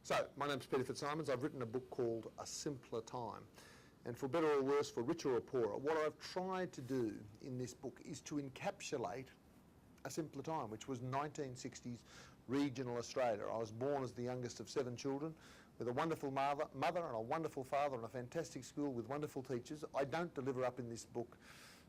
So, my name's Peter FitzSimons. I've written a book called A Simpler Time. And for better or worse, for richer or poorer, what I've tried to do in this book is to encapsulate a simpler time, which was 1960s regional Australia. I was born as the youngest of 7 children with a wonderful mother and a wonderful father and a fantastic school with wonderful teachers. I don't deliver up in this book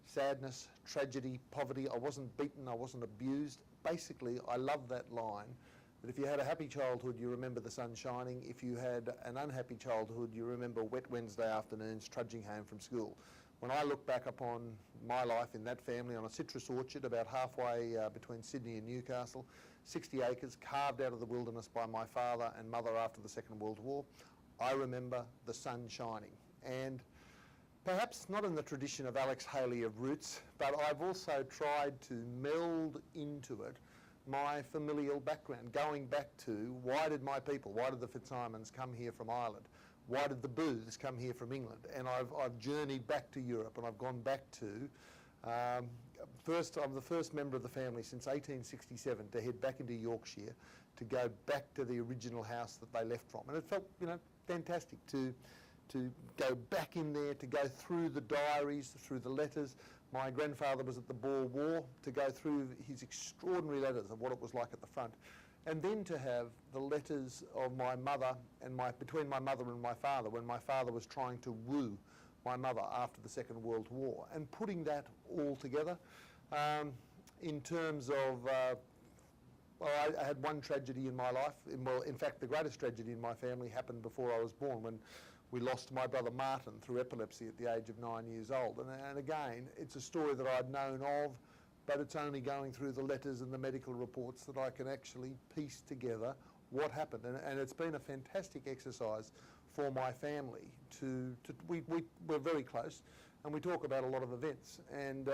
sadness, tragedy, poverty. I wasn't beaten, I wasn't abused. Basically, I love that line that if you had a happy childhood, you remember the sun shining. If you had an unhappy childhood, you remember wet Wednesday afternoons trudging home from school. When I look back upon my life in that family on a citrus orchard about halfway between Sydney and Newcastle, 60 acres carved out of the wilderness by my father and mother after the Second World War, I remember the sun shining. And perhaps not in the tradition of Alex Haley of Roots, but I've also tried to meld into it my familial background, going back to why did my people, why did the FitzSimons come here from Ireland? Why did the Booths come here from England? And I've journeyed back to Europe, and I've gone back to, I'm the first member of the family since 1867 to head back into Yorkshire, to go back to the original house that they left from. And it felt, fantastic to go back in there, to go through the diaries, through the letters. My grandfather was at the Boer War, to go through his extraordinary letters of what it was like at the front. And then to have the letters of my mother and between my mother and my father, when my father was trying to woo my mother after the Second World War, and putting that all together in terms of I had one tragedy in my life. Well, in fact, the greatest tragedy in my family happened before I was born, when we lost my brother Martin through epilepsy at the age of 9 years old. And again, it's a story that I'd known of, but it's only going through the letters and the medical reports that I can actually piece together what happened. And it's been a fantastic exercise for my family. We're very close, and we talk about a lot of events. And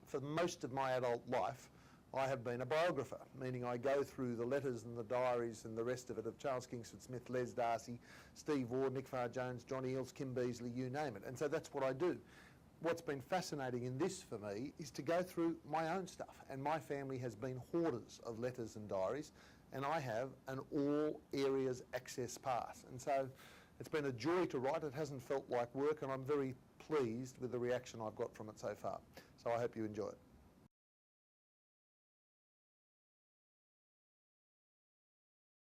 for most of my adult life, I have been a biographer, meaning I go through the letters and the diaries and the rest of it of Charles Kingsford Smith, Les Darcy, Steve Ward, Nick Farr-Jones, John Eales, Kim Beazley, you name it. And so that's what I do. What's been fascinating in this for me is to go through my own stuff. And my family has been hoarders of letters and diaries, and I have an all areas access pass. And so it's been a joy to write. It hasn't felt like work, and I'm very pleased with the reaction I've got from it so far. So I hope you enjoy it.